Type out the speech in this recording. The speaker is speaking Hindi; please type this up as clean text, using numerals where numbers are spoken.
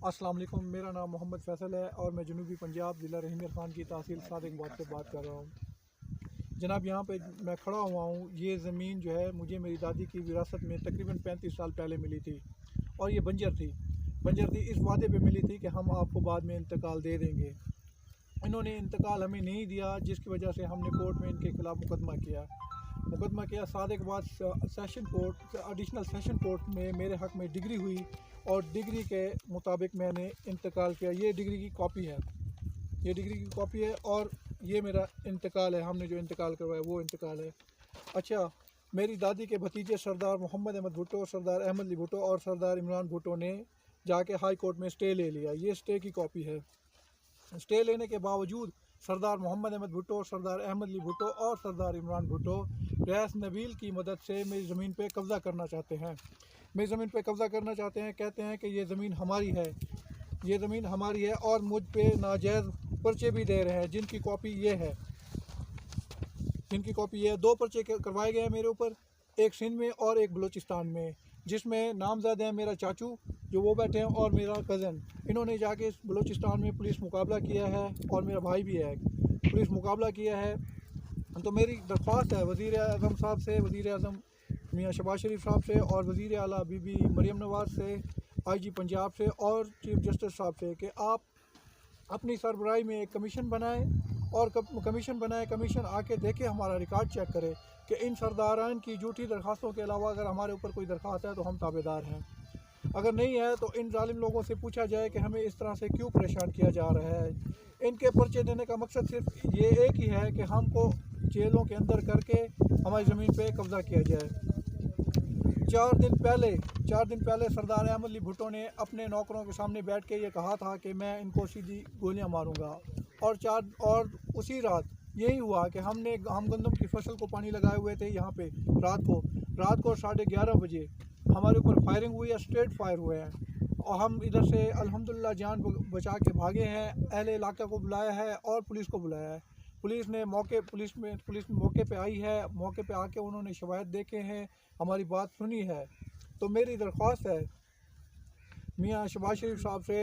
अस्सलाम वालेकुम। मेरा नाम मोहम्मद फ़ैसल है और मैं जनूबी पंजाब ज़िला रहीम खान की तहसील सादिक़ाबाद से बात कर रहा हूँ। जनाब, यहाँ पे मैं खड़ा हुआ हूँ। ये ज़मीन जो है मुझे मेरी दादी की विरासत में तकरीबन 35 साल पहले मिली थी और ये बंजर थी। इस वादे पे मिली थी कि हम आपको बाद में इंतकाल दे देंगे। इन्होंने इंतकाल हमें नहीं दिया, जिसकी वजह से हमने कोर्ट में इनके ख़िलाफ़ मुकदमा किया। Sadiqabad session court, additional session court में मेरे हक़ में डिग्री हुई और डिग्री के मुताबिक मैंने इंतकाल किया। ये डिग्री की कॉपी है और ये मेरा इंतकाल है। हमने जो इंतकाल करवाया वो इंतकाल है। अच्छा, मेरी दादी के भतीजे सरदार मोहम्मद अहमद भुट्टो, सरदार अहमद अली भुट्टो और सरदार इमरान भुट्टो ने जाके हाई कोर्ट में स्टे ले लिया। ये स्टे की कॉपी है। स्टे लेने के बावजूद सरदार मोहम्मद अहमद भुट्टो, सरदार अहमद अली भुट्टो और सरदार इमरान भुट्टो रईस नबील की मदद से मेरी ज़मीन पे कब्ज़ा करना चाहते हैं। कहते हैं कि ये ज़मीन हमारी है और मुझ पे नाजायज़ पर्चे भी दे रहे हैं, जिनकी कॉपी ये है। दो पर्चे करवाए गए हैं मेरे ऊपर, एक सिंध में और एक बलूचिस्तान में, जिसमें नामजद है मेरा चाचू जो वो बैठे हैं और मेरा कज़न। इन्होंने जाके बलूचिस्तान में पुलिस मुकाबला किया है और मेरा भाई भी है, पुलिस मुकाबला किया है। तो मेरी दरख्वास्त है वज़ीर आज़म साहब से, वज़ीर आज़म मियाँ शहबाज शरीफ साहब से और वज़ीर आला बीबी मरियम नवाज़ से, IG पंजाब से और चीफ जस्टिस साहब से कि आप अपनी सरबराही में एक कमीशन बनाएं और कमीशन आके देखे, हमारा रिकॉर्ड चेक करे कि इन सरदारान की झूठी दरख्वास्तों के अलावा अगर हमारे ऊपर कोई दरख्वास्त है तो हम ताबेदार हैं। अगर नहीं है तो इन जालिम लोगों से पूछा जाए कि हमें इस तरह से क्यों परेशान किया जा रहा है। इनके पर्चे देने का मकसद सिर्फ ये एक ही है कि हमको जेलों के अंदर करके हमारी ज़मीन पे कब्ज़ा किया जाए। 4 दिन पहले सरदार अहमद अली भुट्टो ने अपने नौकरों के सामने बैठ के ये कहा था कि मैं इनको सीधी गोलियां मारूंगा और उसी रात यही हुआ कि हम गंदम की फसल को पानी लगाए हुए थे। यहाँ पे रात को 11:30 बजे हमारे ऊपर फायरिंग हुई है, स्ट्रेट फायर हुए हैं और हम इधर से अल्हम्दुलिल्लाह जान बचा के भागे हैं। अहले इलाका को बुलाया है और पुलिस को बुलाया है। पुलिस मौके पे आई है। मौके पे आके उन्होंने शवाहिद देखे हैं, हमारी बात सुनी है। तो मेरी दरख्वास्त है मियाँ शहबाज शरीफ साहब से